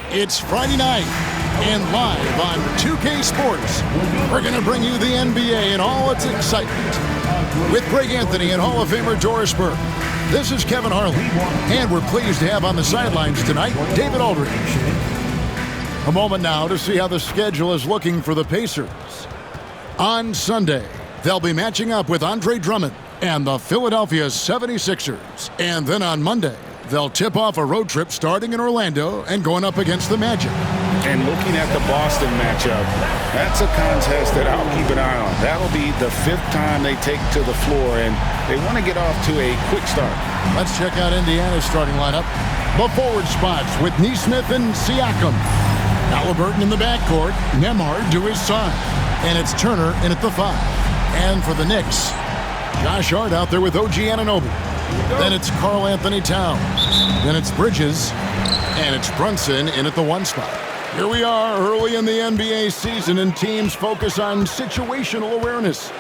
It's Friday night, and live on 2K Sports, we're going to bring you the NBA and all its excitement. With Greg Anthony and Hall of Famer Doris Burke, this is Kevin Harlan, and we're pleased to have on the sidelines tonight David Aldridge. A moment now to see how the schedule is looking for the Pacers. On Sunday, they'll be matching up with Andre Drummond and the Philadelphia 76ers. And then on Monday, they'll tip off a road trip starting in Orlando and going up against the Magic. And looking at the Boston matchup, that's a contest that I'll keep an eye on. That'll be the 5th time they take to the floor, and they want to get off to a quick start. Let's check out Indiana's starting lineup. The forward spots with Nesmith and Siakam. Halliburton in the backcourt, Nembhard to his side. And it's Turner in at the 5. And for the Knicks, Josh Hart out there with OG Anunoby. Then it's Karl Anthony Towns. Then it's Bridges. And it's Brunson in at the 1 spot. Here we are early in the NBA season, and teams focus on situational awareness.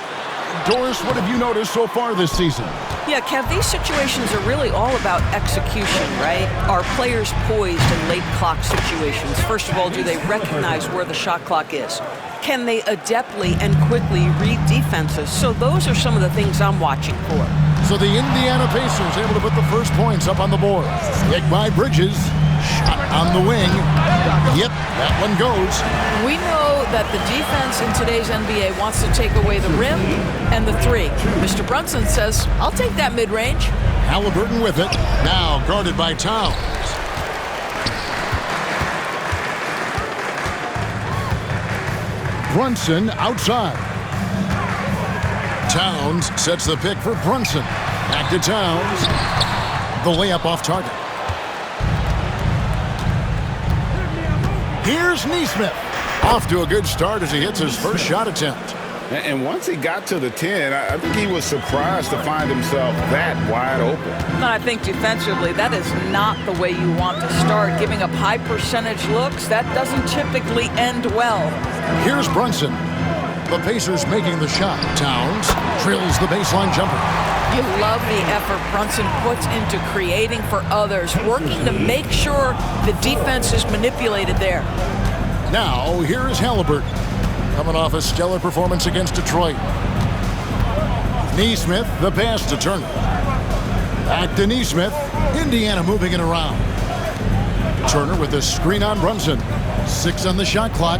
Doris, what have you noticed so far this season? Yeah, Kev, these situations are really all about execution, right? Are players poised in late clock situations? First of all, do they recognize where the shot clock is? Can they adeptly and quickly read defenses? So those are some of the things I'm watching for. So the Indiana Pacers able to put the first points up on the board. Kick by Bridges. Shot on the wing. Yep, that one goes. We know that the defense in today's NBA wants to take away the rim and the 3. Mr. Brunson says, I'll take that mid-range. Halliburton with it. Now guarded by Towns. Brunson outside. Towns sets the pick for Brunson. Back to Towns. The layup off target. Here's Nesmith. Off to a good start as he hits his first shot attempt. And once he got to the 10, I think he was surprised to find himself that wide open. No, I think defensively, that is not the way you want to start. Giving up high percentage looks, that doesn't typically end well. Here's Brunson. The Pacers making the shot. Towns drills the baseline jumper. You love the effort Brunson puts into creating for others, working to make sure the defense is manipulated there. Now, here is Halliburton, coming off a stellar performance against Detroit. Nesmith, the pass to Turner. Back to Nesmith. Indiana moving it around. Turner with the screen on Brunson. 6 on the shot clock.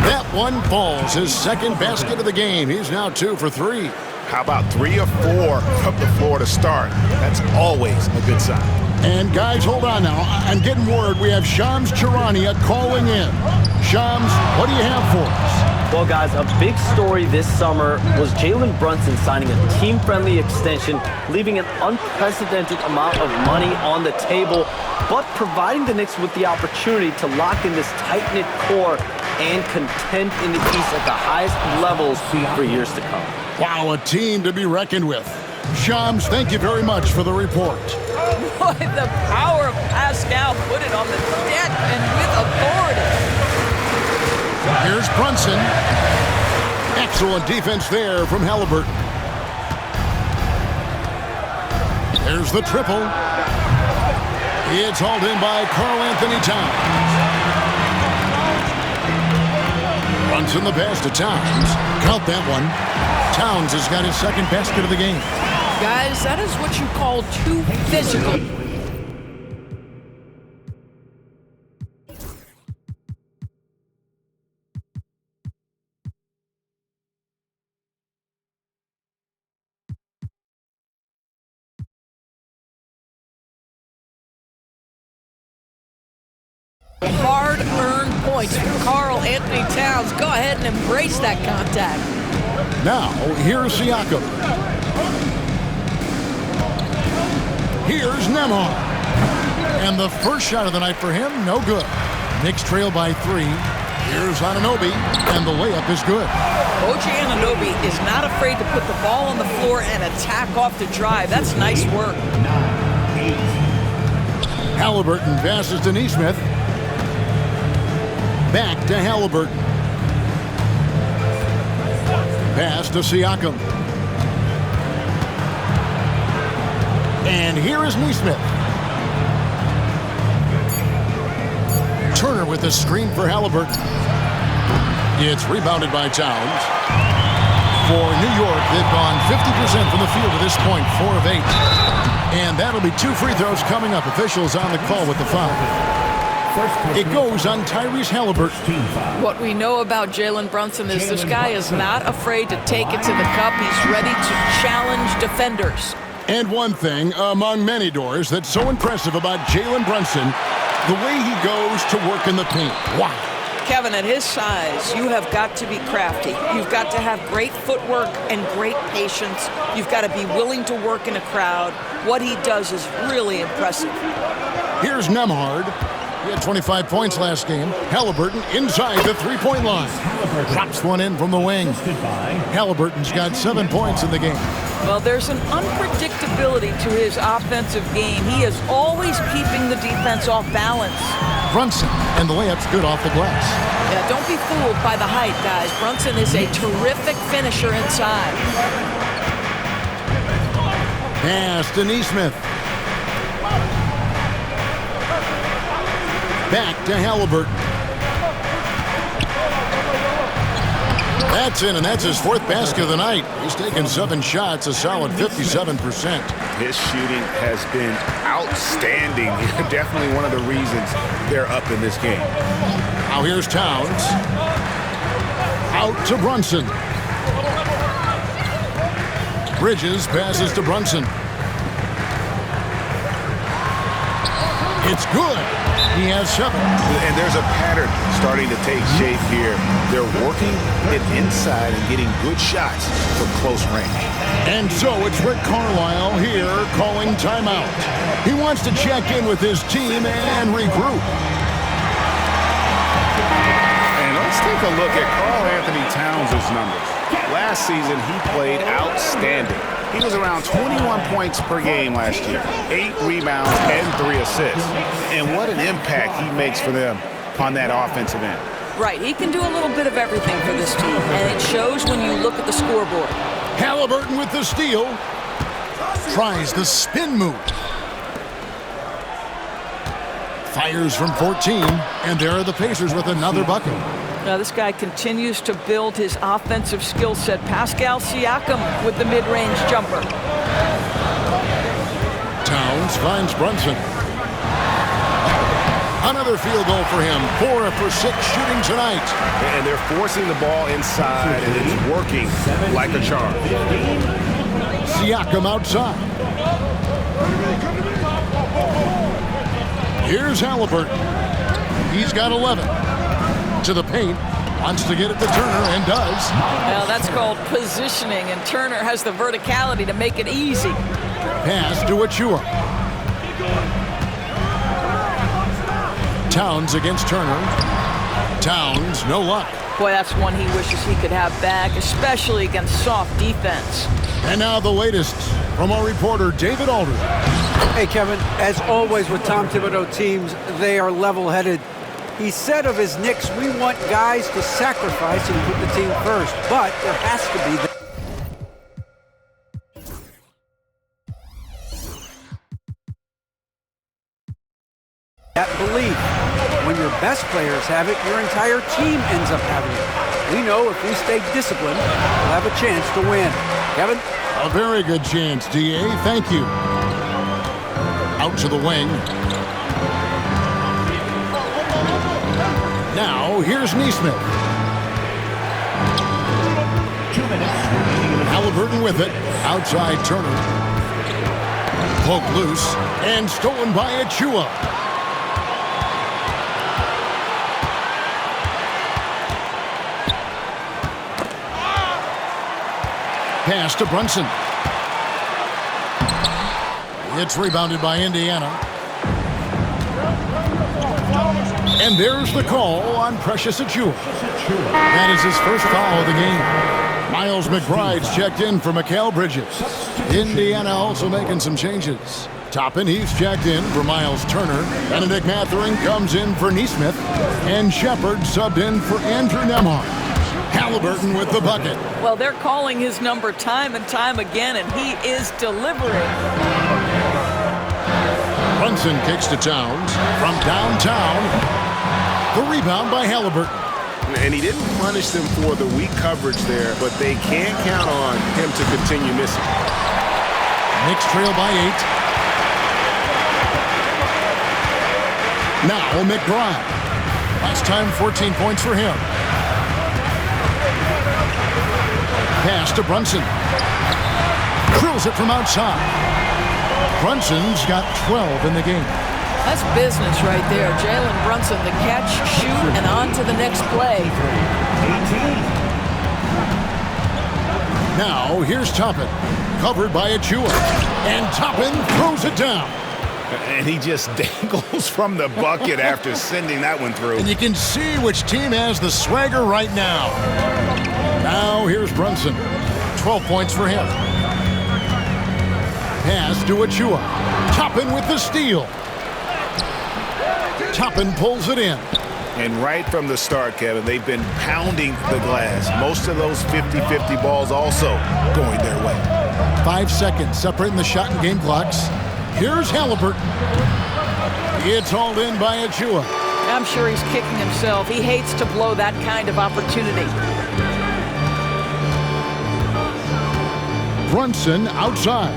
That one falls, his second basket of the game. He's now 2 for 3. How about 3 or 4 from the floor to start? That's always a good sign. And guys, hold on now. I'm getting word we have Shams Charania calling in. Shams, what do you have for us? Well, guys, a big story this summer was Jalen Brunson signing a team-friendly extension, leaving an unprecedented amount of money on the table, but providing the Knicks with the opportunity to lock in this tight-knit core and contend in the East at the highest levels for years to come. Wow, a team to be reckoned with. Shams, thank you very much for the report. Boy, the power of Pascal put it on the deck and with authority. Here's Brunson. Excellent defense there from Halliburton. There's the triple. It's hauled in by Karl Anthony Towns. Brunson the pass to Towns. Count that one. Towns has got his second basket of the game. Guys, that is what you call too physical. Hard-earned points from Karl Anthony Towns. Go ahead and embrace that contact. Now, here's Siakam. Here's Nembhard. And the first shot of the night for him, no good. Knicks trail by 3. Here's Anunoby, and the layup is good. OG Anunoby is not afraid to put the ball on the floor and attack off the drive. That's nice work. Halliburton passes to Nesmith. Back to Halliburton. Pass to Siakam. And here is Nesmith. Turner with the screen for Halliburton. It's rebounded by Towns. For New York, they've gone 50% from the field at this point, 4 of 8. And that'll be 2 free throws coming up. Officials on the call with the foul. It goes on Tyrese Halliburton. What we know about Jalen Brunson is this guy is not afraid to take it to the cup. He's ready to challenge defenders. And one thing among many, Doors, that's so impressive about Jalen Brunson, the way he goes to work in the paint. Wow. Kevin, at his size, you have got to be crafty. You've got to have great footwork and great patience. You've got to be willing to work in a crowd. What he does is really impressive. Here's Nembhard. He had 25 points last game. Halliburton inside the three-point line. Drops one in from the wing. Halliburton's got 7 points in the game. Well, there's an unpredictability to his offensive game. He is always keeping the defense off balance. Brunson, and the layup's good off the glass. Yeah, don't be fooled by the height, guys. Brunson is a terrific finisher inside. Pass to Neesmith. Back to Halliburton. That's in, and that's his 4th basket of the night. He's taken 7 shots, a solid 57%. His shooting has been outstanding. Definitely one of the reasons they're up in this game. Now here's Towns. Out to Brunson. Bridges passes to Brunson. It's good. He has 7. And there's a pattern starting to take shape here. They're working it inside and getting good shots from close range. And so it's Rick Carlisle here calling timeout. He wants to check in with his team and regroup. And let's take a look at Karl Anthony Towns' numbers. Last season, he played outstanding. He was around 21 points per game last year, 8 rebounds and 3 assists. And what an impact he makes for them on that offensive end. Right, he can do a little bit of everything for this team, and it shows when you look at the scoreboard. Halliburton with the steal. Tries the spin move. Fires from 14, and there are the Pacers with another bucket. Now this guy continues to build his offensive skill set. Pascal Siakam with the mid-range jumper. Towns finds Brunson. Another field goal for him. 4 for 6 shooting tonight. And they're forcing the ball inside, and it's working like a charm. Siakam outside. Here's Halliburton. He's got 11. To the paint, wants to get it to Turner, and does. Now that's called positioning, and Turner has the verticality to make it easy. Pass to Achua. Towns against Turner. Towns, no luck. Boy, that's one he wishes he could have back, especially against soft defense. And now the latest from our reporter, David Aldridge. Hey, Kevin, as always with Tom Thibodeau teams, they are level-headed. He said of his Knicks, we want guys to sacrifice and put the team first, but there has to be that belief. When your best players have it, your entire team ends up having it. We know if we stay disciplined, we'll have a chance to win. Kevin? A very good chance, D.A. Thank you. Out to the wing. Now, here's Neesmith. Halliburton with it. Outside Turner. Poke loose. And stolen by Achua. Pass to Brunson. It's rebounded by Indiana. And there's the call on Precious Achua. That is his first foul of the game. Miles McBride's checked in for Mikal Bridges. Indiana also making some changes. Toppin, he's checked in for Miles Turner. Benedict Mathurin comes in for Neesmith. And Shepard subbed in for Andrew Nembhard. Halliburton with the bucket. Well, they're calling his number time and time again, and he is delivering. Brunson kicks to Towns from downtown. The rebound by Halliburton. And he didn't punish them for the weak coverage there, but they can't count on him to continue missing. Knicks trail by 8. Now McBride. Last time 14 points for him. Pass to Brunson. Drills it from outside. Brunson's got 12 in the game. That's business right there. Jalen Brunson, the catch, shoot, and on to the next play. Now here's Toppin. Covered by Achua. And Toppin throws it down. And he just dangles from the bucket after sending that one through. And you can see which team has the swagger right now. Now here's Brunson. 12 points for him. Pass to Achua. Toppin with the steal. Toppin pulls it in. And right from the start, Kevin, they've been pounding the glass. Most of those 50-50 balls also going their way. 5 seconds separating the shot and game clocks. Here's Halliburton. It's hauled in by Achua. I'm sure he's kicking himself. He hates to blow that kind of opportunity. Brunson outside.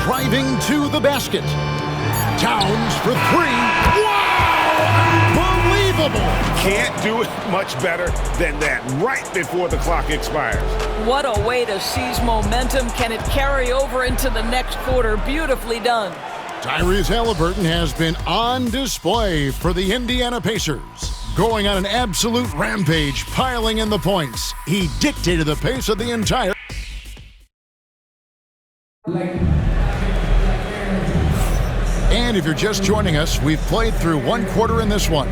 Driving to the basket. Towns for 3. Wow! Unbelievable! Can't do it much better than that right before the clock expires. What a way to seize momentum. Can it carry over into the next quarter? Beautifully done. Tyrese Halliburton has been on display for the Indiana Pacers. Going on an absolute rampage, piling in the points. He dictated the pace of the entire. And if you're just joining us, we've played through 1 quarter in this one.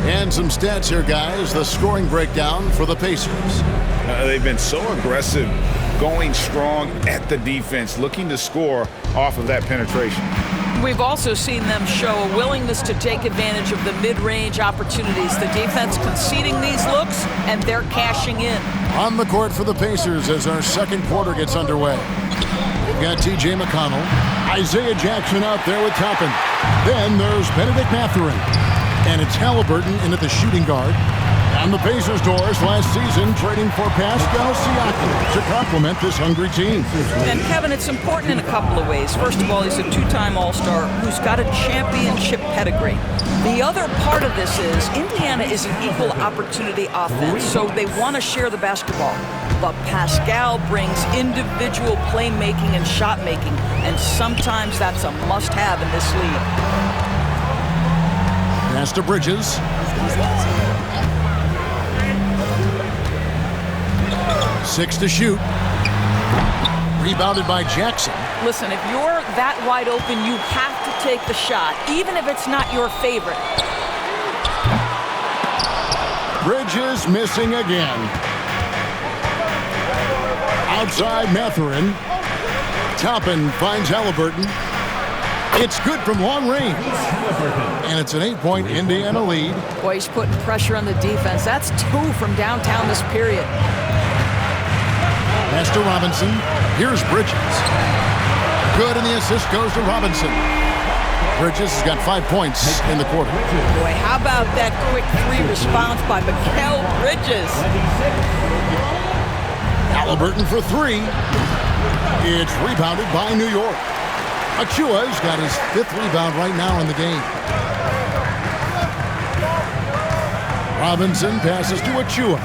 And some stats here, guys. The scoring breakdown for the Pacers. They've been so aggressive, going strong at the defense, looking to score off of that penetration. We've also seen them show a willingness to take advantage of the mid-range opportunities. The defense conceding these looks, and they're cashing in. On the court for the Pacers as our second quarter gets underway. We've got T.J. McConnell, Isaiah Jackson out there with Toppin. Then there's Benedict Mathurin. And it's Halliburton in at the shooting guard. On the Pacers' doors last season, trading for Pascal Siakam to complement this hungry team. And Kevin, it's important in a couple of ways. First of all, he's a 2-time All-Star who's got a championship pedigree. The other part of this is Indiana is an equal opportunity offense, so they want to share the basketball. But Pascal brings individual playmaking and shot making, and sometimes that's a must-have in this league. Pass to Bridges. Six to shoot. Rebounded by Jackson. Listen, if you're that wide open, you have to take the shot, even if it's not your favorite. Bridges missing again. Outside Mathurin. Toppin finds Halliburton. It's good from long range. And it's an 8-point Indiana lead. Boy, he's putting pressure on the defense. That's 2 from downtown this period. Pass to Robinson. Here's Bridges. Good, and the assist goes to Robinson. Bridges has got 5 points in the quarter. Boy, how about that quick 3 response by Mikal Bridges? Halliburton for 3. It's rebounded by New York. Achua's got his 5th rebound right now in the game. Robinson passes to Achua.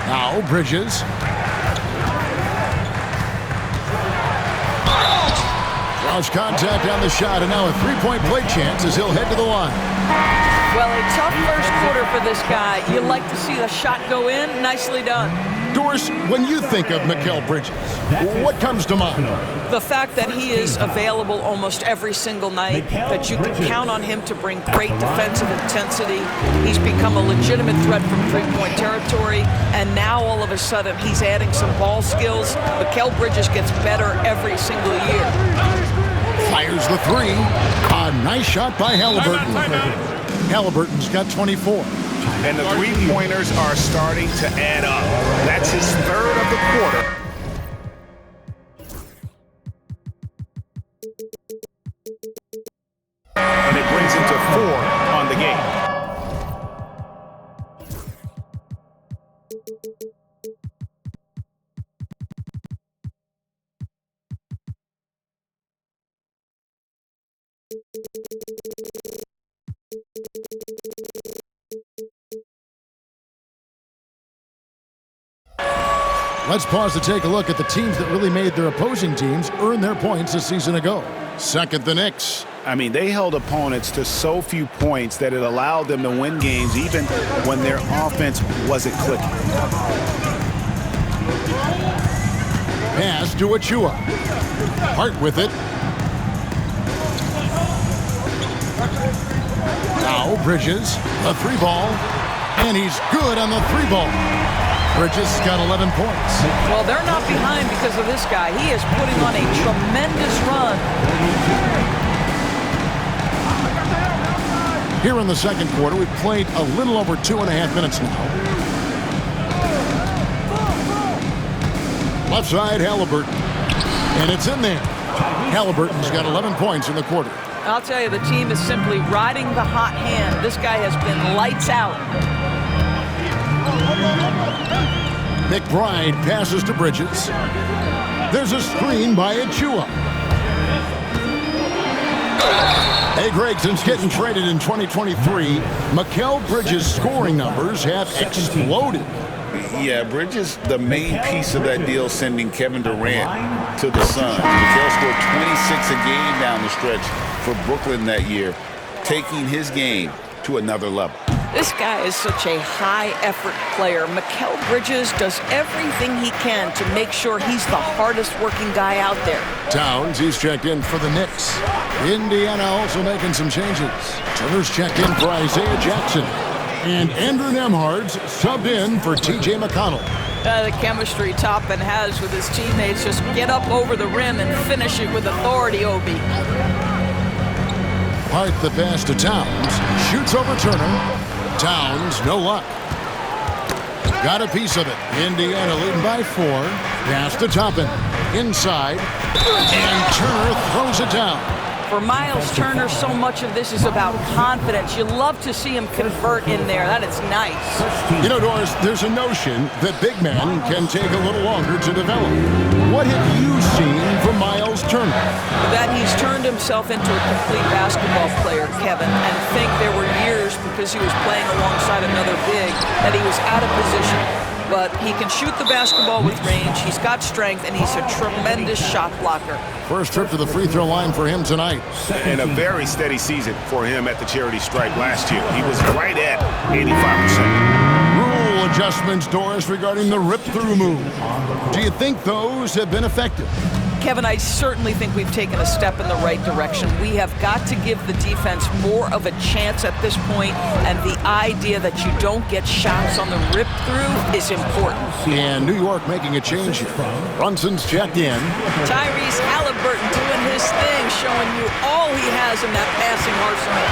Now Bridges. Draws contact on the shot, and now a 3-point play chance as he'll head to the line. Well, a tough first quarter for this guy. You like to see the shot go in. Nicely done. Doris, when you think of Mikal Bridges, what comes to mind? The fact that he is available almost every single night, that you can count on him to bring great defensive intensity. He's become a legitimate threat from 3-point territory, and now all of a sudden he's adding some ball skills. Mikal Bridges gets better every single year. Fires the 3. A nice shot by Halliburton. Halliburton's got 24. And the 3-pointers are starting to add up. That's his 3rd of the quarter. And it brings him to 4 on the game. Let's pause to take a look at the teams that really made their opposing teams earn their points a season ago. Second, the Knicks. I mean, they held opponents to so few points that it allowed them to win games even when their offense wasn't clicking. Pass to Achua. Hart with it. Now Bridges, a three ball, and he's good on the three ball. Bridges got 11 points. Well, they're not behind because of this guy. He is putting on a tremendous run. Here in the second quarter, we've played a little over 2.5 minutes now. Left side, Halliburton. And it's in there. Halliburton's got 11 points in the quarter. I'll tell you, the team is simply riding the hot hand. This guy has been lights out. McBride passes to Bridges. There's a screen by Achua. Hey, Gregson's getting traded in 2023. Mikal Bridges' scoring numbers have exploded. Yeah, Bridges, the main piece of that deal, sending Kevin Durant to the Suns. Mikal scored 26 a game down the stretch for Brooklyn that year, taking his game to another level. This guy is such a high-effort player. Mikal Bridges does everything he can to make sure he's the hardest-working guy out there. Towns, he's checked in for the Knicks. Indiana also making some changes. Turner's checked in for Isaiah Jackson. And Andrew Nembhard's subbed in for T.J. McConnell. The chemistry Toppin has with his teammates. Just get up over the rim and finish it with authority, Obi. Hart the pass to Towns. Shoots over Turner. Towns, no luck. Got a piece of it. Indiana leading by 4. Pass to Toppin. Inside. And Turner throws it down. For Miles Turner, so much of this is about confidence. You love to see him convert in there. That is nice. You know, Doris, there's a notion that big men can take a little longer to develop. What have you seen from Miles Turner? That he's turned himself into a complete basketball player, Kevin, and think there were years because he was playing alongside another big that he was out of position. But he can shoot the basketball with range, he's got strength, and he's a tremendous shot blocker. First trip to the free throw line for him tonight. And a very steady season for him at the charity stripe last year. He was right at 85%. Rule adjustments, Doris, regarding the rip-through move. Do you think those have been effective? Kevin, I certainly think we've taken a step in the right direction. We have got to give the defense more of a chance at this point, and the idea that you don't get shots on the rip-through is important. And New York making a change here. Brunson's checked in. Tyrese Halliburton doing his thing, showing you all he has in that passing arsenal.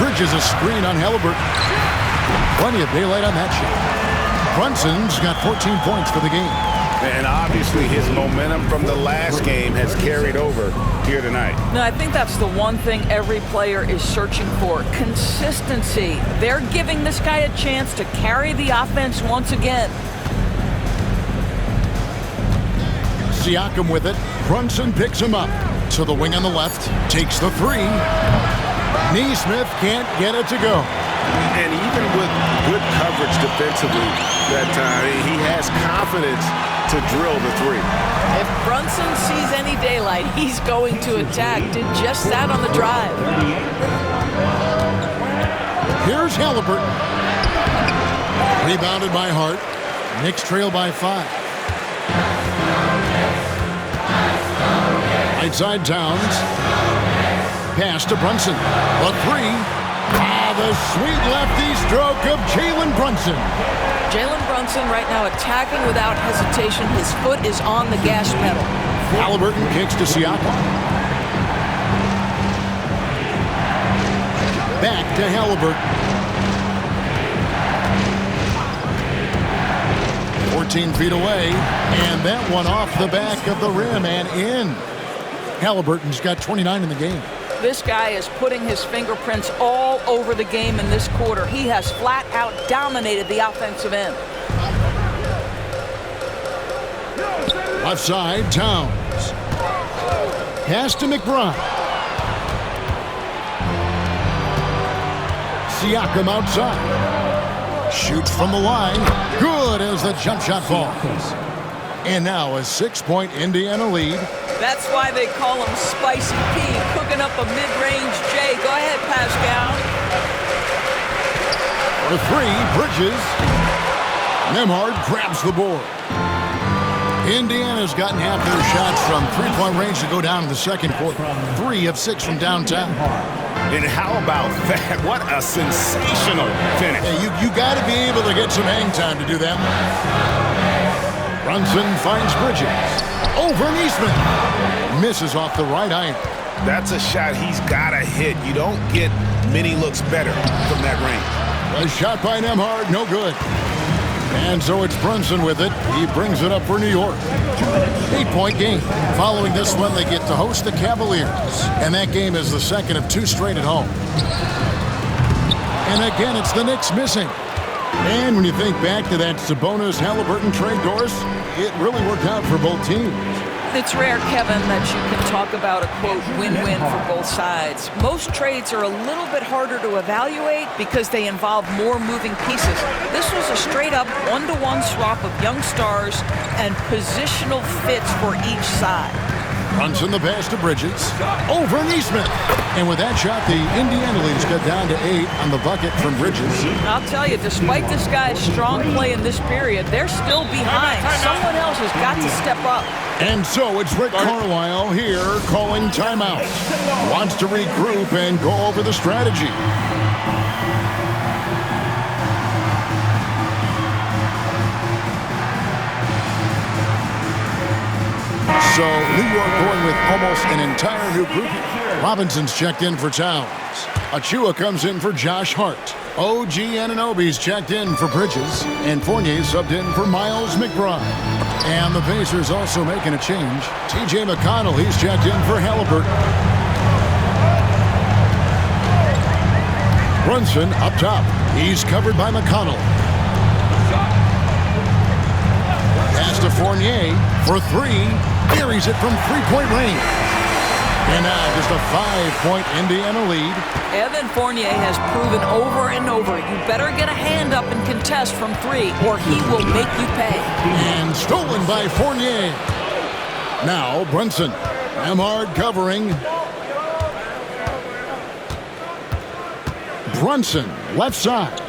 Bridges a screen on Halliburton. Plenty of daylight on that shot. Brunson's got 14 points for the game. And obviously his momentum from the last game has carried over here tonight. No, I think that's the one thing every player is searching for. Consistency. They're giving this guy a chance to carry the offense once again. Siakam with it. Brunson picks him up. To the wing on the left. Takes the 3. Neesmith can't get it to go. And even with good coverage defensively that time, he has confidence to drill the 3. If Brunson sees any daylight, he's going to attack. Did just that on the drive. Here's Halliburton. Rebounded by Hart. Knicks trail by 5. Right side Towns. Pass to Brunson. The 3. The sweet lefty stroke of Jalen Brunson. Jalen Brunson right now attacking without hesitation. His foot is on the gas pedal. Halliburton kicks to Siakam. Back to Halliburton. 14 feet away, and that one off the back of the rim and in. Halliburton's got 29 in the game. This guy is putting his fingerprints all over the game in this quarter. He has flat out dominated the offensive end. Left side, Towns. Pass to McBride. Siakam outside. Shoots from the line. Good as the jump shot falls. And now a 6-point Indiana lead. That's why they call him Spicy P, cooking up a mid-range J. Go ahead, Pascal. For three, Bridges. Nembhard grabs the board. Indiana's gotten half their shots from three-point range to go down in the second quarter. 3 of 6 from downtown. And how about that? What a sensational finish. Hey, you got to be able to get some hang time to do that. Brunson finds Bridges. Over Niesman. Misses off the right iron. That's a shot he's got to hit. You don't get many looks better from that range. A shot by Nembhard, no good. And so it's Brunson with it. He brings it up for New York. 8-point game. Following this one, they get to host the Cavaliers. And that game is the second of 2 straight at home. And again, it's the Knicks missing. And when you think back to that Sabonis-Halliburton trade, Doris, it really worked out for both teams. It's rare, Kevin, that you can talk about a, quote, win-win for both sides. Most trades are a little bit harder to evaluate because they involve more moving pieces. This was a straight-up one-to-one swap of young stars and positional fits for each side. Brunson the pass to Bridges. Over Niesman. And with that shot, the Indiana lead's cut down to 8 on the bucket from Bridges. I'll tell you, despite this guy's strong play in this period, they're still behind. Someone else has got to step up. And so it's Rick Carlisle here calling timeout. Wants to regroup and go over the strategy. So New York going with almost an entire new group. Robinson's checked in for Towns. Achua comes in for Josh Hart. OG Anunoby's checked in for Bridges. And Fournier subbed in for Miles McBride. And the Pacers also making a change. TJ McConnell, he's checked in for Halliburton. Brunson up top. He's covered by McConnell. Pass to Fournier for 3. Carries it from 3-point range. And now just a 5-point Indiana lead. Evan Fournier has proven over and over, you better get a hand up and contest from 3 or he will make you pay. And stolen by Fournier. Now Brunson. Nembhard covering. Brunson, left side.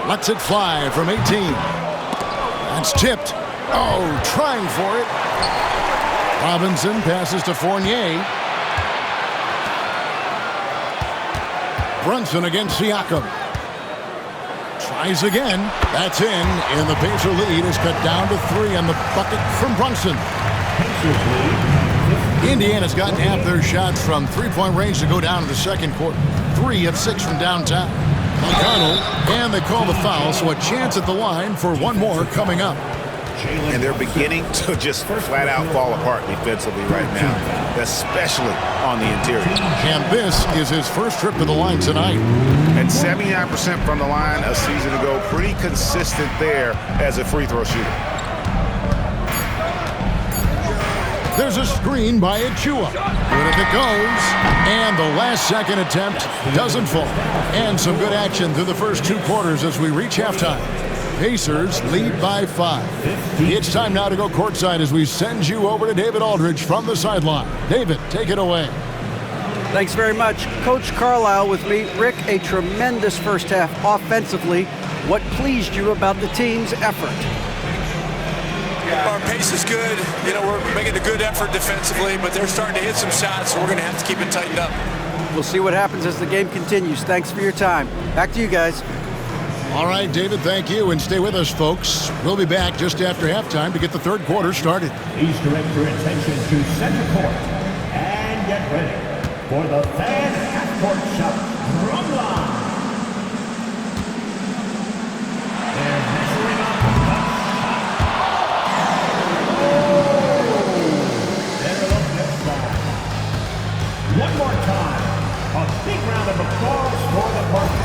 Lets it fly from 18. That's tipped. Oh, trying for it. Robinson passes to Fournier. Brunson against Siakam. Tries again. That's in. And the Pacer lead is cut down to 3 on the bucket from Brunson. Indiana's gotten half their shots from 3-point range to go down in the second quarter. 3 of 6 from downtown. McConnell, and they call the foul, so a chance at the line for one more coming up. And they're beginning to just flat out fall apart defensively right now, especially on the interior. And this is his first trip to the line tonight. And 79% from the line a season ago, pretty consistent there as a free throw shooter. There's a screen by Achua. Good if it goes. And the last second attempt doesn't fall. And some good action through the first 2 quarters as we reach halftime. Pacers lead by 5. It's time now to go courtside as we send you over to David Aldridge from the sideline. David, take it away. Thanks very much. Coach Carlisle with me. Rick, a tremendous first half offensively. What pleased you about the team's effort? Our pace is good. You know, we're making a good effort defensively, but they're starting to hit some shots, so we're going to have to keep it tightened up. We'll see what happens as the game continues. Thanks for your time. Back to you guys. All right, David, thank you, and stay with us, folks. We'll be back just after halftime to get the third quarter started. Please direct your attention to center court and get ready for the fan half-court shot drum line. They're measuring up the shot. Better look next time. One more time. A big round of applause for the party.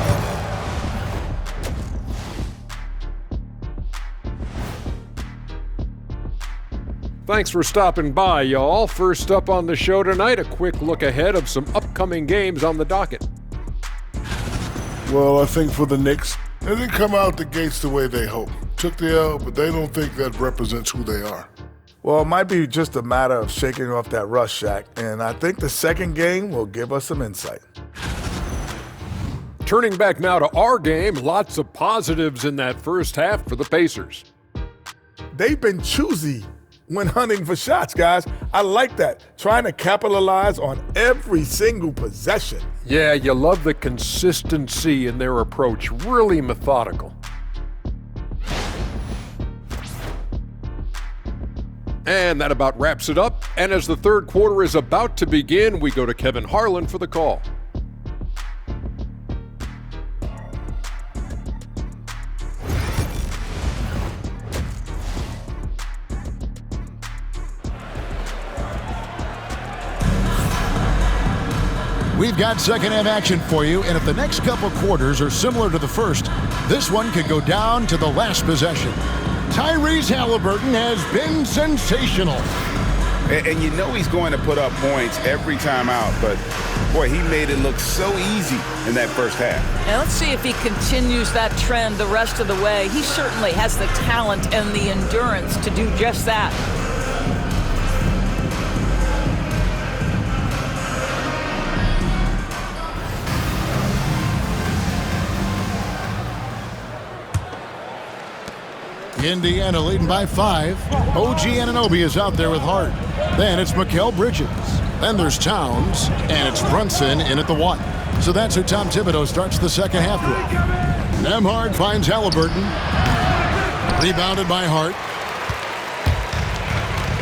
Thanks for stopping by, y'all. First up on the show tonight, a quick look ahead of some upcoming games on the docket. Well, I think for the Knicks, They didn't come out the gates the way they hoped. Took the L, but they don't think that represents who they are. Well, it might be just a matter of shaking off that rust, Shaq, and I think the second game will give us some insight. Turning back now to our game, lots of positives in that first half for the Pacers. They've been choosy when hunting for shots, guys. I like that. Trying to capitalize on every single possession. Yeah, you love the consistency in their approach. Really methodical. And that about wraps it up. And as the third quarter is about to begin, we go to Kevin Harlan for the call. We've got second half action for you, and if the next couple quarters are similar to the first, this one could go down to the last possession. Tyrese Halliburton has been sensational. And you know he's going to put up points every time out, but boy, he made it look so easy in that first half. And let's see if he continues that trend the rest of the way. He certainly has the talent and the endurance to do just that. Indiana leading by 5. OG Anunoby is out there with Hart. Then it's Mikal Bridges. Then there's Towns, and it's Brunson in at the 1. So that's who Tom Thibodeau starts the second half with. Nembhard finds Halliburton. Rebounded by Hart.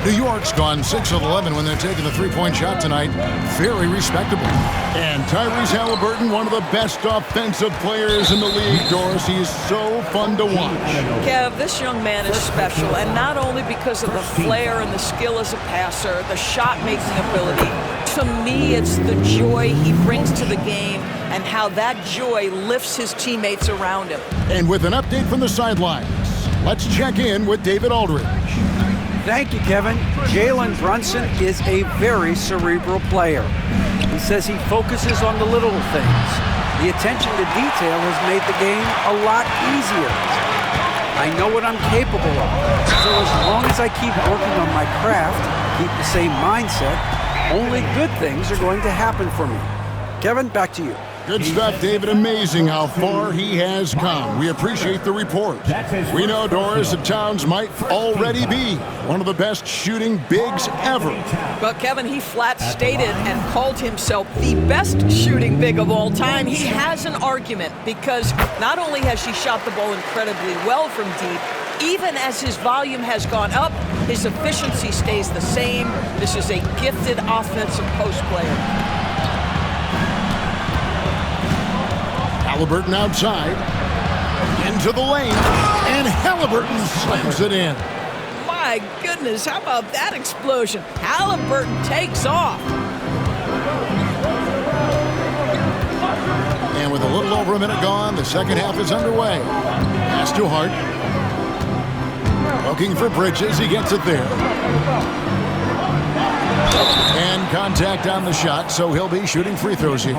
New York's gone 6 of 11 when they're taking the three-point shot tonight. Very respectable. And Tyrese Halliburton, one of the best offensive players in the league, Doris. He is so fun to watch. Kev, this young man is special, and not only because of the flair and the skill as a passer, the shot-making ability. To me, it's the joy he brings to the game and how that joy lifts his teammates around him. And with an update from the sidelines, let's check in with David Aldridge. Thank you, Kevin. Jalen Brunson is a very cerebral player. He says he focuses on the little things. The attention to detail has made the game a lot easier. I know what I'm capable of. So as long as I keep working on my craft, keep the same mindset, only good things are going to happen for me. Kevin, back to you. Good stuff, David. Amazing how far he has come. We appreciate the report. We know, Doris, that Towns might already be one of the best shooting bigs ever. But Kevin, he flat stated and called himself the best shooting big of all time. He has an argument because not only has he shot the ball incredibly well from deep, even as his volume has gone up, his efficiency stays the same. This is a gifted offensive post player. Halliburton outside, into the lane, and Halliburton slams it in. My goodness, how about that explosion? Halliburton takes off. And with a little over a minute gone, the second half is underway. Pass to Hart. Looking for Bridges, he gets it there. And contact on the shot, so he'll be shooting free throws here.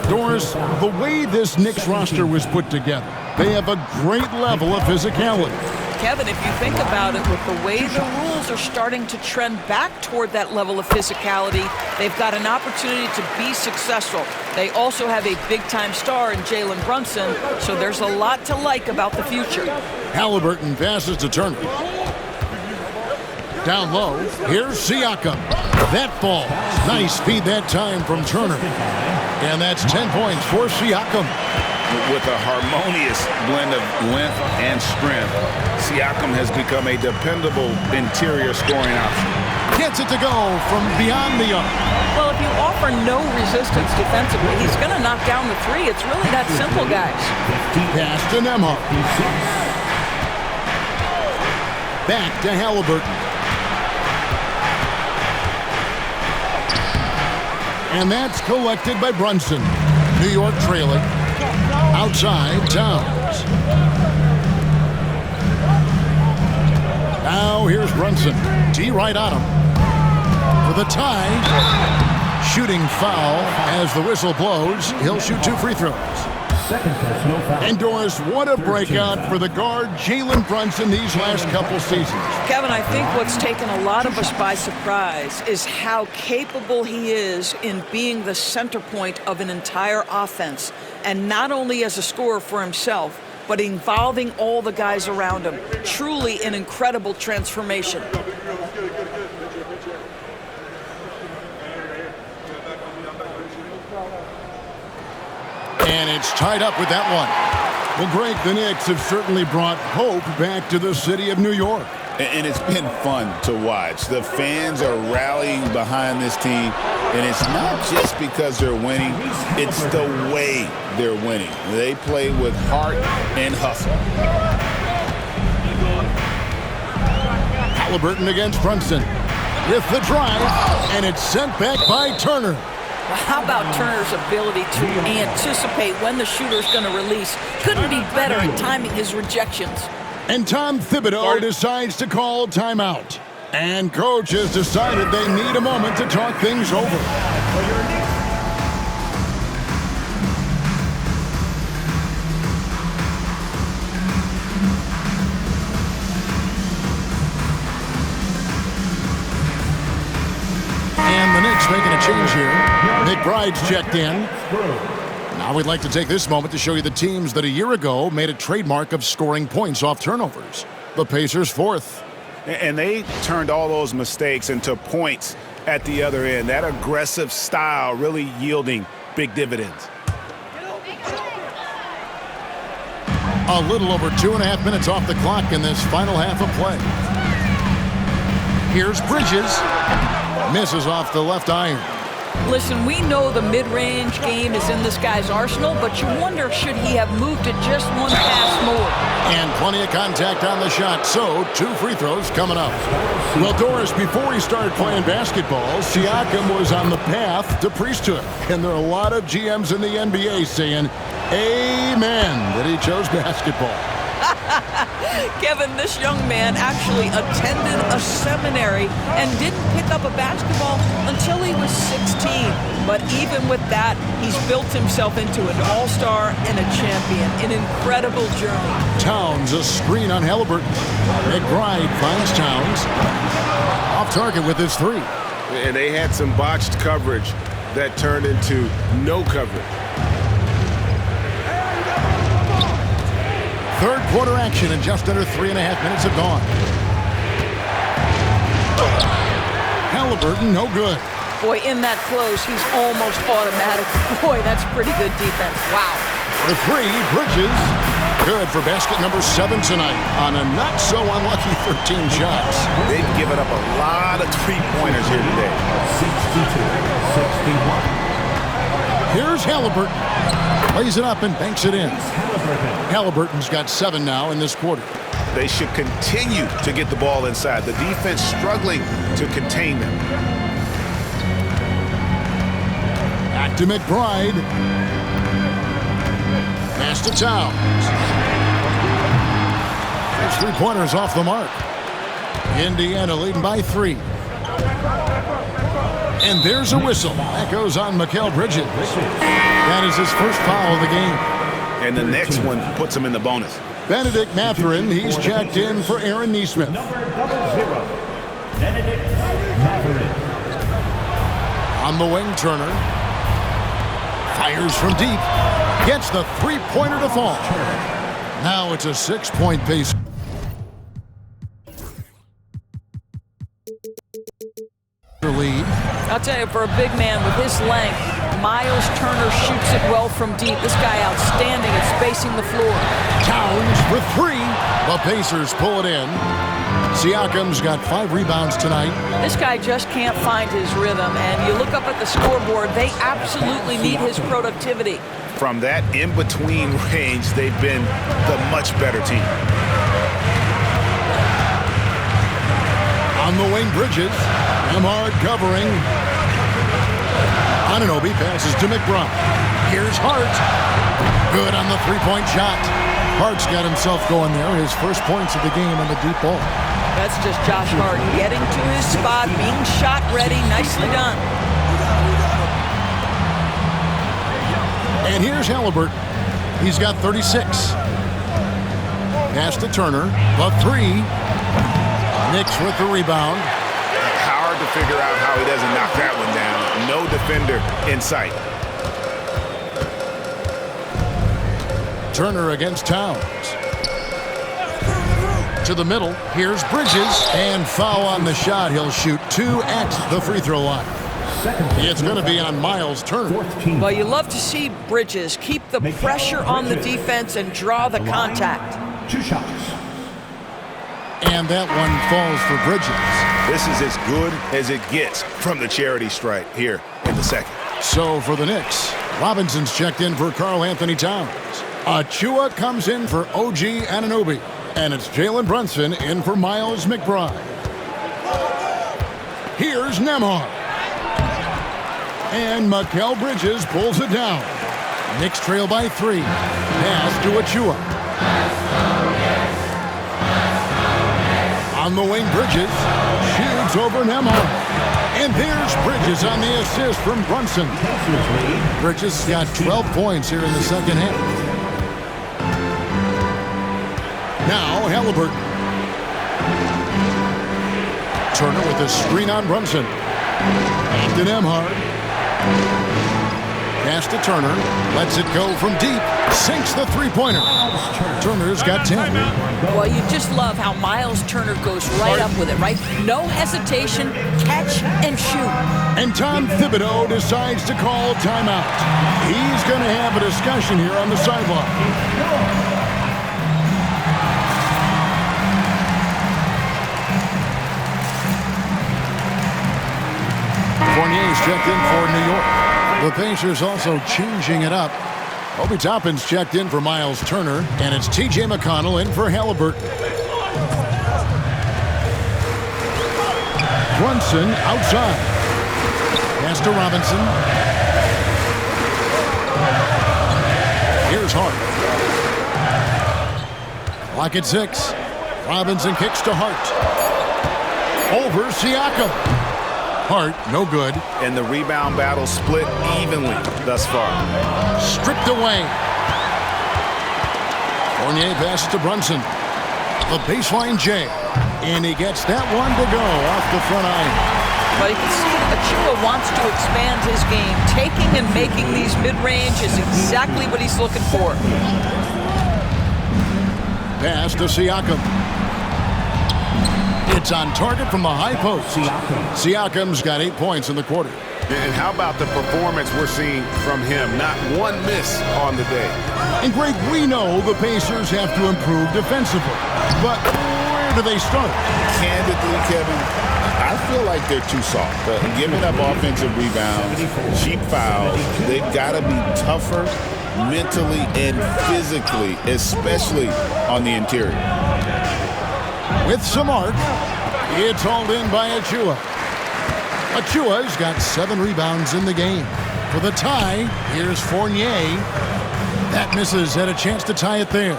Doris, the way this Knicks roster was put together, they have a great level of physicality. Kevin, if you think about it, with the way the rules are starting to trend back toward that level of physicality, they've got an opportunity to be successful. They also have a big-time star in Jalen Brunson, so there's a lot to like about the future. Halliburton passes to Turner. Down low, here's Siakam. That falls. Nice feed that time from Turner. And that's 10 points for Siakam. With a harmonious blend of length and strength, Siakam has become a dependable interior scoring option. Gets it to go from beyond the arc. Well, if you offer no resistance defensively, he's going to knock down the three. It's really that simple, guys. Pass to Nembhard. Back to Halliburton. And that's collected by Brunson. New York trailing. Outside, Towns. Now here's Brunson. T right on him. For the tie. Shooting foul as the whistle blows. He'll shoot 2 free throws. Second personal foul. And Doris, what a breakout for the guard Jalen Brunson these last couple seasons. Kevin, I think what's taken a lot of us by surprise is how capable he is in being the center point of an entire offense, and not only as a scorer for himself, but involving all the guys around him. Truly an incredible transformation. And it's tied up with that one. Well, Greg, the Knicks have certainly brought hope back to the city of New York. And it's been fun to watch. The fans are rallying behind this team, and it's not just because they're winning, it's the way they're winning. They play with heart and hustle. Halliburton against Brunson with the drive, and it's sent back by Turner. How about Turner's ability to anticipate when the shooter's going to release? Couldn't be better at timing his rejections. And Tom Thibodeau decides to call timeout. And coach has decided they need a moment to talk things over. And the Knicks making a change here. McBride's checked in. Now we'd like to take this moment to show you the teams that a year ago made a trademark of scoring points off turnovers. The Pacers fourth. And they turned all those mistakes into points at the other end. That aggressive style really yielding big dividends. A little over 2.5 minutes off the clock in this final half of play. Here's Bridges. Misses off the left iron. Listen, we know the mid-range game is in this guy's arsenal, but you wonder, should he have moved it just one pass more? And plenty of contact on the shot, so 2 free throws coming up. Well, Doris, before he started playing basketball, Siakam was on the path to priesthood. And there are a lot of GMs in the NBA saying, amen, that he chose basketball. Kevin, this young man actually attended a seminary and didn't pick up a basketball until he was 16. But even with that, he's built himself into an all-star and a champion. An incredible journey. Towns, a screen on Halliburton. McBride finds Towns. Off target with his 3. And they had some botched coverage that turned into no coverage. Third quarter action, and just under 3.5 minutes have gone. Halliburton, no good. Boy, in that close, he's almost automatic. Boy, that's pretty good defense. Wow. The 3, Bridges. Good for basket number 7 tonight on a not-so-unlucky 13 shots. They've given up a lot of three-pointers here today. 62-61. Here's Halliburton. Lays it up and banks it in. Halliburton's got 7 now in this quarter. They should continue to get the ball inside. The defense struggling to contain them. Back to McBride. Pass to Towns. His 3-pointers off the mark. Indiana leading by 3. And there's a whistle. That goes on Mikal Bridges. That is his first foul of the game. And the next one puts him in the bonus. Benedict Mathurin, he's checked in for Aaron Nesmith. Number 00, Benedict Mathurin. On the wing, Turner. Fires from deep. Gets the 3-pointer to fall. Now it's a 6-point pace. Lead. I'll tell you, for a big man with his length, Miles Turner shoots it well from deep. This guy outstanding at spacing the floor. Towns for 3. The Pacers pull it in. Siakam's got 5 rebounds tonight. This guy just can't find his rhythm, and you look up at the scoreboard, they absolutely need his productivity. From that in-between range, they've been the much better team. On the wing, Bridges. Ahmad covering. Anunoby passes to McBride. Here's Hart. Good on the 3-point shot. Hart's got himself going there. His first points of the game on the deep ball. That's just Josh Hart getting to his spot, being shot ready. Nicely done. And here's Halliburton. He's got 36. Pass to Turner. The three. Knicks with the rebound. Hard to figure out how he doesn't knock that one down. No defender in sight. Turner against Towns. To the middle. Here's Bridges. And foul on the shot. He'll shoot 2 at the free throw line. It's going to be on Miles Turner. Well, you love to see Bridges keep the pressure on the defense and draw the contact. 2 shots. And that one falls for Bridges. This is as good as it gets from the charity stripe here in the second. So for the Knicks, Robinson's checked in for Karl-Anthony Towns. Achua comes in for OG Anunoby. And it's Jalen Brunson in for Miles McBride. Here's Nembhard. And Mikal Bridges pulls it down. Knicks trail by 3. Pass to Achua. On the wing, Bridges shoots over Nembhard. And there's Bridges on the assist from Brunson. Bridges got 12 points here in the second half. Now Halliburton. Turner with a screen on Brunson. To Nembhard. Pass to Turner. Lets it go from deep. Sinks the three-pointer. Turner's got 10. Well, you just love how Miles Turner goes right up with it, right? No hesitation, catch and shoot. And Tom Thibodeau decides to call timeout. He's going to have a discussion here on the sideline. Fournier's checked in for New York. The Pacers also changing it up. Obi Toppin's checked in for Miles Turner, and it's T.J. McConnell in for Halliburton. Brunson outside. Pass to Robinson. Here's Hart. Clock at 6. Robinson kicks to Hart. Over Siakam. Hart, no good. And the rebound battle split evenly thus far. Stripped away. Fournier passes to Brunson. The baseline J. And he gets that one to go off the front iron. Well, you can see Achua wants to expand his game. Taking and making these mid-range is exactly what he's looking for. Pass to Siakam. It's on target from the high post. Siakam's got 8 points in the quarter. And how about the performance we're seeing from him? Not one miss on the day. And Greg, we know the Pacers have to improve defensively. But where do they start? Candidly, Kevin, I feel like they're too soft. Giving up offensive rebounds, cheap fouls, they've got to be tougher mentally and physically, especially on the interior. With some arc, it's hauled in by Achua. Achua's got 7 rebounds in the game. For the tie, here's Fournier. That misses, had a chance to tie it there.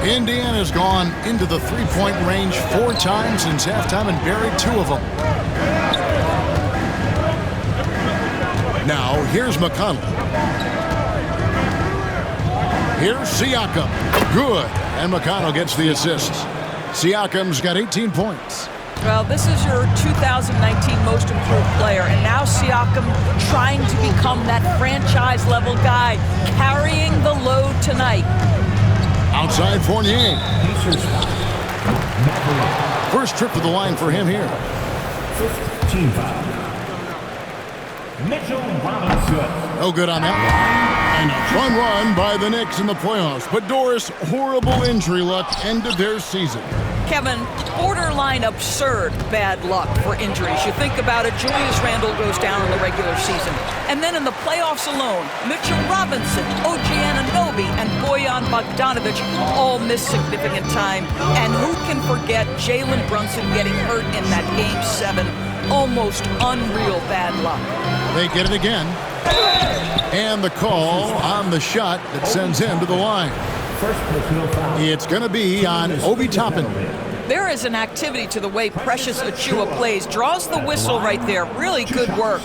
Indiana's gone into the three-point range 4 times since halftime and buried 2 of them. Now, here's McConnell. Here's Siakam. Good. And McConnell gets the assist. Siakam's got 18 points. Well, this is your 2019 most improved player, and now Siakam trying to become that franchise-level guy, carrying the load tonight. Outside Fournier. First trip to the line for him here. 15 foul. Mitchell Robinson. No good on that one. And a fun run by the Knicks in the playoffs. But Doris, horrible injury luck ended their season. Kevin, borderline absurd bad luck for injuries. You think about it, Julius Randle goes down in the regular season. And then in the playoffs alone, Mitchell Robinson, OG Anunoby, and Bojan Bogdanovic all miss significant time. And who can forget Jalen Brunson getting hurt in that Game 7? Almost unreal bad luck. They get it again. And the call on the shot that sends him to the line. It's going to be on Obi Toppin. There is an activity to the way Precious Achua plays. Draws the whistle right there. Really good work.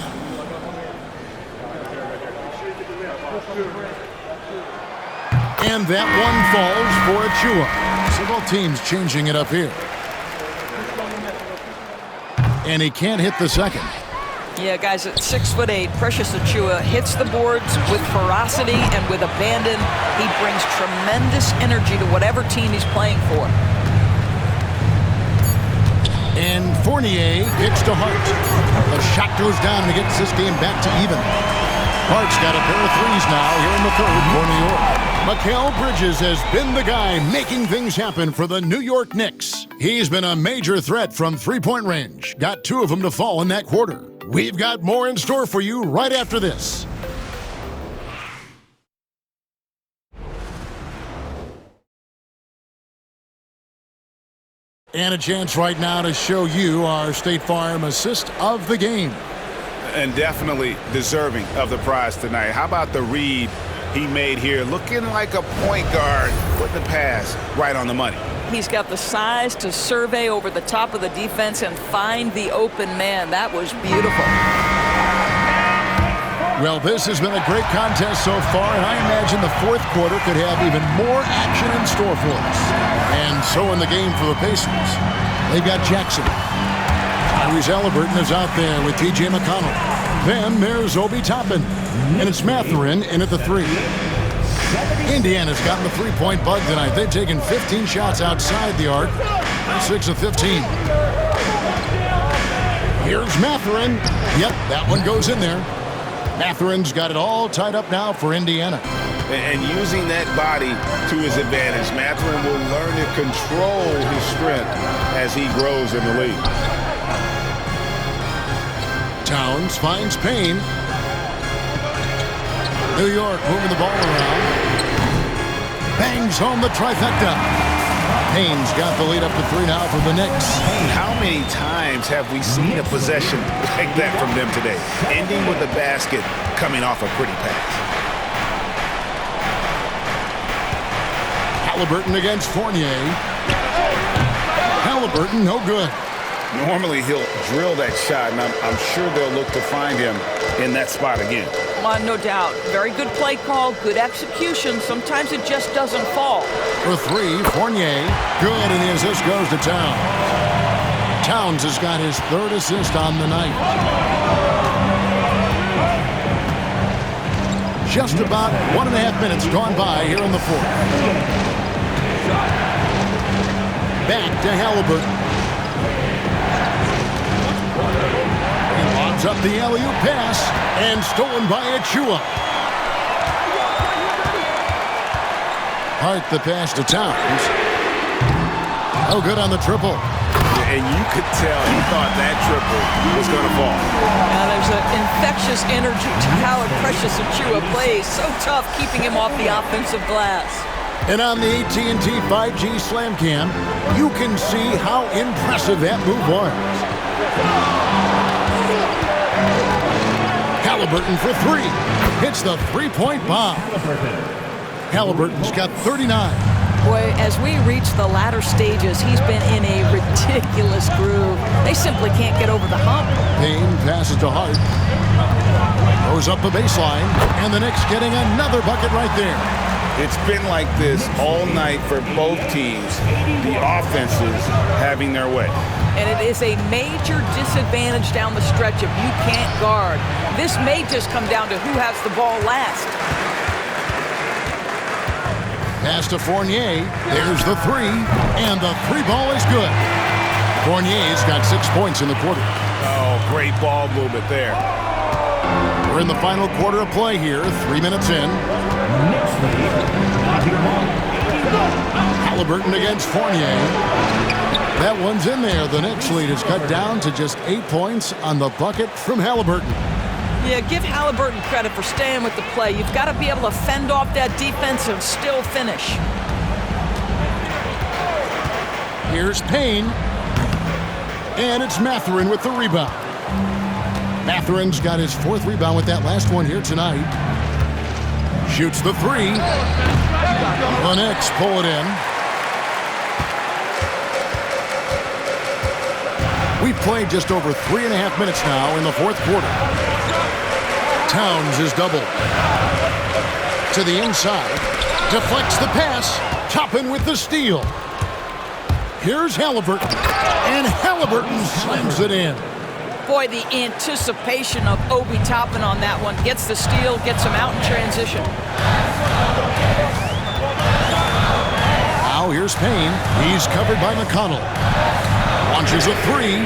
And that one falls for Achua. So both teams changing it up here. And he can't hit the second. Yeah, guys, at 6'8", Precious Achua hits the boards with ferocity and with abandon. He brings tremendous energy to whatever team he's playing for. And Fournier gets to Hart. The shot goes down and he gets this game back to even. Hart's got a pair of threes now here in the third for New York. Mikal Bridges has been the guy making things happen for the New York Knicks. He's been a major threat from three-point range. Got 2 of them to fall in that quarter. We've got more in store for you right after this. And a chance right now to show you our State Farm assist of the game. And definitely deserving of the prize tonight. How about the read he made here? Looking like a point guard, putting the pass right on the money. He's got the size to survey over the top of the defense and find the open man. That was beautiful. Well, this has been a great contest so far, and I imagine the fourth quarter could have even more action in store for us. And so in the game for the Pacers, they've got Jackson. Tyrese Halliburton is out there with T.J. McConnell. Then there's Obi Toppin, and it's Mathurin in at the 3. Indiana's gotten the three-point bug tonight. They've taken 15 shots outside the arc, 6 of 15. Here's Mathurin. Yep, that one goes in there. Mathurin's got it all tied up now for Indiana. And using that body to his advantage, Mathurin will learn to control his strength as he grows in the league. Towns finds Payne. New York moving the ball around. Bangs home the trifecta. Payne's got the lead up to 3 now for the Knicks. How many times have we seen a possession like that from them today? Ending with the basket coming off a pretty pass. Halliburton against Fournier. Halliburton, no good. Normally he'll drill that shot, and I'm sure they'll look to find him in that spot again. No doubt. Very good play call, good execution. Sometimes it just doesn't fall. For 3, Fournier. Good, and the assist goes to Towns. Towns has got his 3rd assist on the night. Just about 1.5 minutes gone by here in the 4th. Back to Halliburton. Up the alley-oop pass and stolen by Achua. Hart the pass to Towns. Oh, good on the triple. And you could tell he thought that triple was going to fall. Now there's an infectious energy to how Precious Achua plays. So tough keeping him off the offensive glass. And on the AT&T 5G Slam Cam, you can see how impressive that move was. Halliburton for 3. Hits the three-point bomb. Halliburton's got 39. Boy, as we reach the latter stages, he's been in a ridiculous groove. They simply can't get over the hump. Payne passes to Hart. Goes up the baseline, and the Knicks getting another bucket right there. It's been like this all night for both teams, the offenses having their way. And it is a major disadvantage down the stretch if you can't guard. This may just come down to who has the ball last. Pass to Fournier. There's the 3, and the 3 ball is good. Fournier's got 6 points in the quarter. Oh, great ball movement there. We're in the final quarter of play here, 3 minutes in. Halliburton against Fournier. That one's in there. The Knicks lead is cut down to just 8 points on the bucket from Halliburton. Yeah, give Halliburton credit for staying with the play. You've got to be able to fend off that defense and still finish. Here's Payne. And it's Mathurin with the rebound. Mathurin's got his 4th rebound with that last one here tonight. Shoots the 3. The Knicks pull it in. We've played just over 3.5 minutes now in the 4th quarter. Towns is doubled. To the inside. Deflects the pass. Toppin with the steal. Here's Halliburton. And Halliburton slams it in. Boy, the anticipation of Obi Toppin on that one. Gets the steal, gets him out in transition. Now here's Payne. He's covered by McConnell. Launches a three.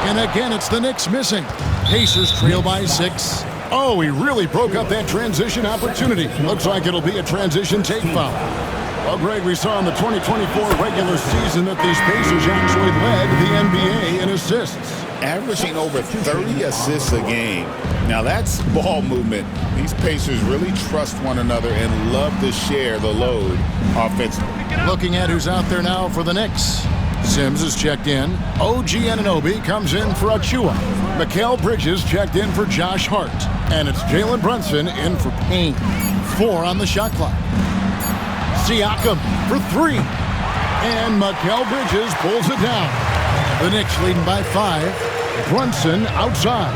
And again, it's the Knicks missing. Pacers trail by 6. Oh, he really broke up that transition opportunity. Looks like it'll be a transition take foul. Well, Greg, we saw in the 2024 regular season that these Pacers actually led the NBA in assists. Averaging over 30 assists a game. Now that's ball movement. These Pacers really trust one another and love to share the load offensively. Looking at who's out there now for the Knicks. Sims is checked in. OG Anunoby comes in for Achua. Mikal Bridges checked in for Josh Hart. And it's Jalen Brunson in for Payne. 4 on the shot clock. Siakam for 3. And Mikal Bridges pulls it down. The Knicks leading by 5. Brunson outside.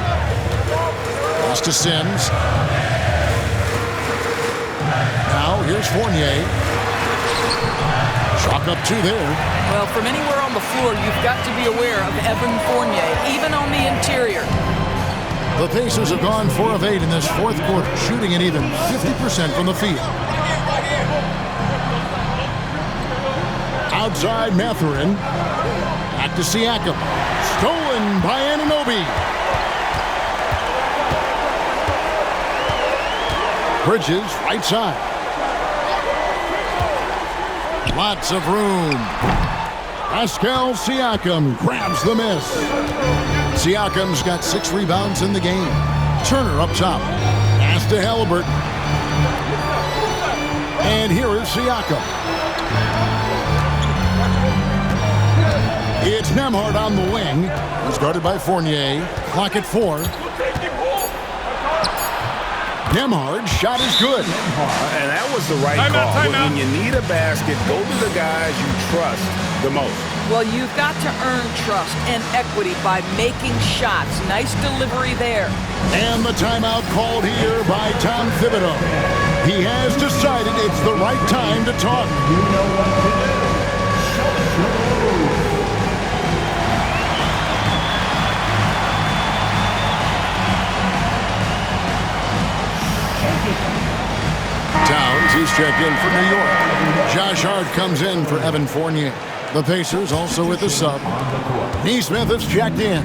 Pass to Sims. Now here's Fournier. Chalk up 2 there. Well, from anywhere on the floor, you've got to be aware of Evan Fournier, even on the interior. The Pacers have gone 4 of 8 in this fourth quarter, shooting an even 50% from the field. Outside Mathurin. Back to Siakam. Stolen by Anunoby. Bridges, right side. Lots of room. Pascal Siakam grabs the miss. Siakam's got 6 rebounds in the game. Turner up top. Pass to Halliburton. And here is Siakam. It's Nembhard on the wing. He's guarded by Fournier. Clock at 4. Nembhard's shot is good. And that was the right call. When you need a basket, go to the guys you trust the most. Well, you've got to earn trust and equity by making shots. Nice delivery there. And the timeout called here by Tom Thibodeau. He has decided it's the right time to talk. You know what to do. Towns, he's checked in for New York. Josh Hart comes in for Evan Fournier. The Pacers also with the sub. Neesmith is checked in.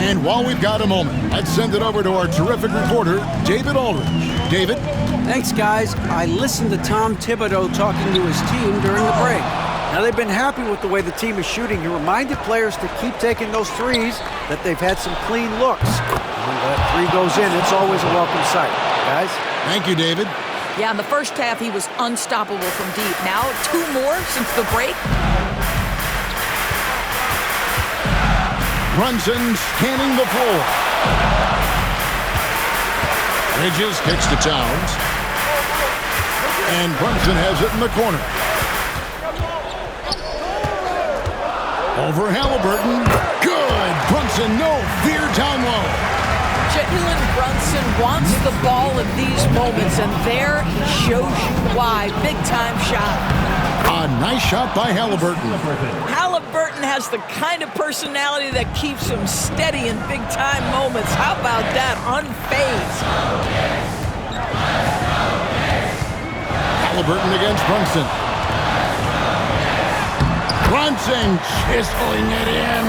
And while we've got a moment, let's send it over to our terrific reporter, David Aldridge. David? Thanks, guys. I listened to Tom Thibodeau talking to his team during the break. Now, they've been happy with the way the team is shooting. He reminded players to keep taking those threes, that they've had some clean looks. When that 3 goes in, it's always a welcome sight. Guys? Thank you, David. Yeah, in the first half, he was unstoppable from deep. Now, 2 more since the break. Brunson scanning the floor. Bridges kicks to Towns. And Brunson has it in the corner. Over Halliburton. Good. Brunson, no fear down low. Jalen Brunson wants the ball in these moments, and there he shows you why. Big-time shot. A nice shot by Halliburton. Halliburton has the kind of personality that keeps him steady in big-time moments. How about that? Unfazed. Halliburton against Brunson. Brunson chiseling it in.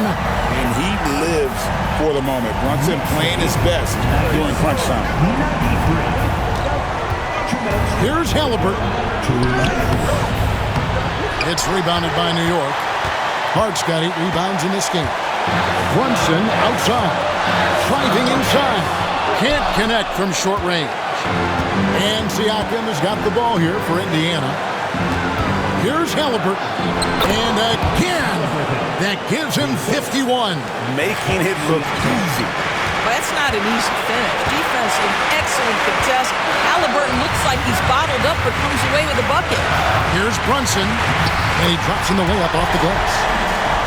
And he lives for the moment. Brunson playing his best during crunch time. Here's Halliburton. It's rebounded by New York. Hart's got 8 rebounds in this game. Brunson outside. Driving inside. Can't connect from short range. And Siakam has got the ball here for Indiana. Here's Halliburton. And again, that gives him 51. Making it look easy. Well, that's not an easy finish. Defense, an excellent contest. Halliburton looks like he's bottled up, but comes away with a bucket. Here's Brunson, and he drops in the layup off the glass.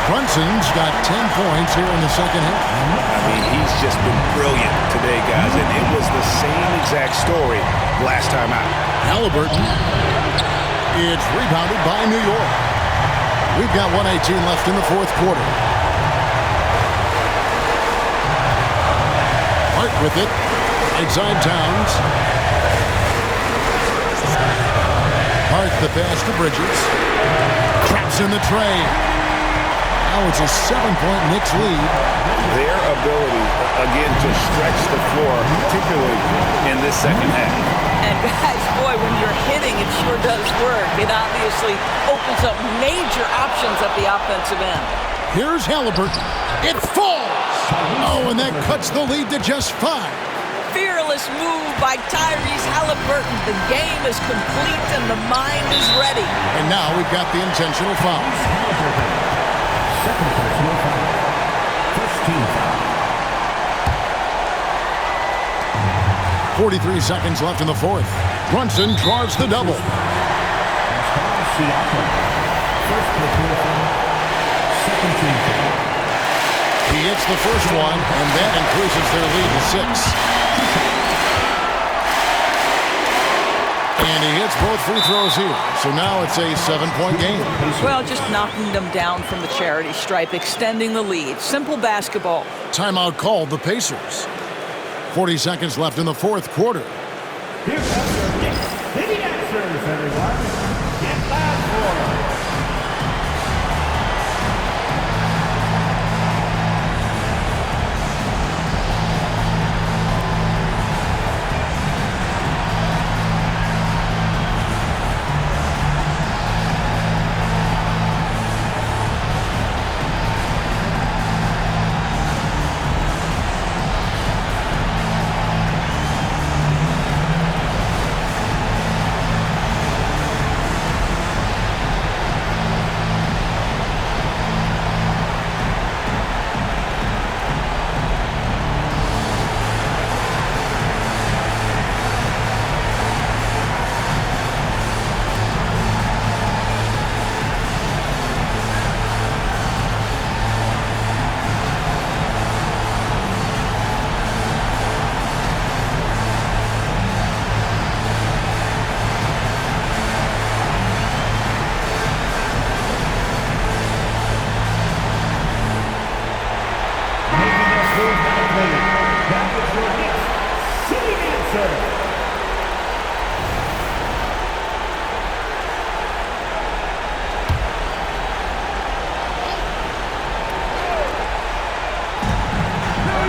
Brunson's got 10 points here in the second half. I mean, he's just been brilliant today, guys, and it was the same exact story last time out. Halliburton It's rebounded by New York. We've got 1:18 left in the fourth quarter. Hart with it. Outside Towns. Hart the pass to Bridges. Traps in the tray. Now it's a 7-point Knicks lead. Their ability, again, to stretch the floor, particularly in this second half. And guys, boy, when you're hitting, it sure does work. It obviously opens up major options at the offensive end. Here's Halliburton. It falls. Oh, and that cuts the lead to just 5. Fearless move by Tyrese Halliburton. The game is complete and the mind is ready. And now we've got the intentional foul. Second personal foul. First team foul. 43 seconds left in the fourth. Brunson draws the double. Siakam. First personal foul. Second team foul. He hits the first one, and that increases their lead to 6. And he hits both free throws here. So now it's a 7-point game. Well, just knocking them down from the charity stripe, extending the lead. Simple basketball. Timeout called the Pacers. 40 seconds left in the fourth quarter. Here comes your Knicks City Dancers, everyone. Get loud for them.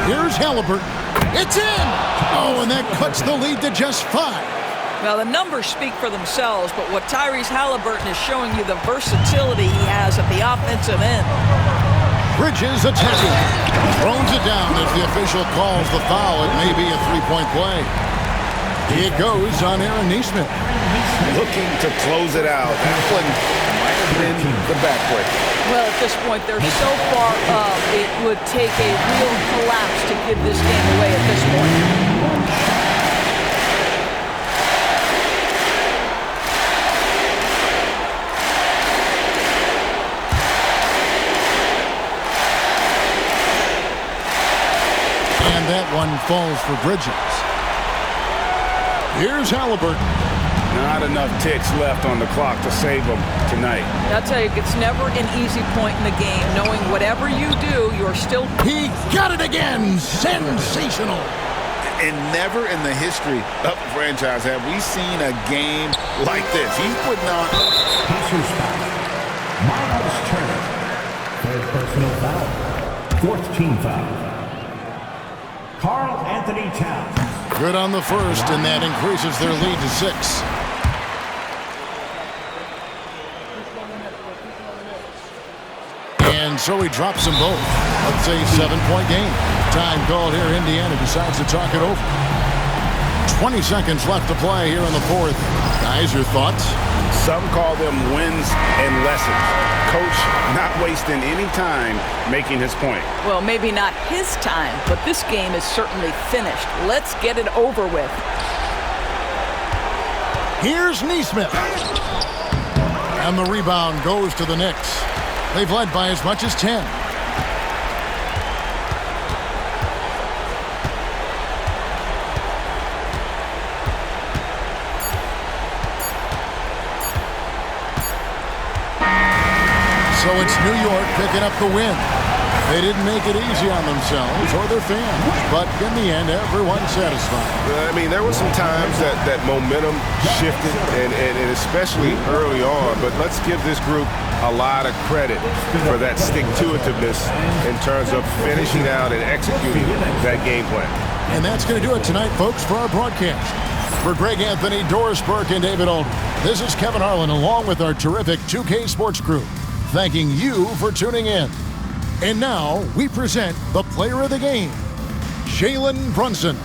Here's Halliburton. It's in! Oh, and that cuts the lead to just 5. Now, the numbers speak for themselves, but what Tyrese Halliburton is showing you, the versatility he has at the offensive end. Bridges attacking. Throws it down as the official calls the foul. It may be a 3-point play. It goes on Aaron Neesmith. Looking to close it out. That one might have been the backbreaker. Well, at this point, they're so far up, it would take a real collapse to give this game away at this point. And that one falls for Bridges. Here's Halliburton. Not enough ticks left on the clock to save them tonight. I'll tell you, it's never an easy point in the game, knowing whatever you do, you're still... He got it again! Sensational! And never in the history of the franchise have we seen a game like this. He's putting on... Pacers foul. Miles Turner. Third personal foul. Fourth team foul. Karl Anthony Towns. Good on the first, and that increases their lead to 6. And so he drops them both. Let's say 7-point game. Time called here. Indiana decides to talk it over. 20 seconds left to play here in the fourth. Guys, your thoughts? Some call them wins and lessons. Coach not wasting any time making his point. Well, maybe not his time, but this game is certainly finished. Let's get it over with. Here's Neesmith. And the rebound goes to the Knicks. They've led by as much as 10. it's New York picking up the win. They didn't make it easy on themselves or their fans, but in the end, everyone's satisfied. I mean, there were some times that momentum shifted, and especially early on, but let's give this group a lot of credit for that stick-to-itiveness in terms of finishing out and executing that game plan. And that's going to do it tonight, folks, for our broadcast. For Greg Anthony, Doris Burke, and David Aldridge, this is Kevin Harlan along with our terrific 2K Sports crew, thanking you for tuning in. And now we present the player of the game, Jalen Brunson.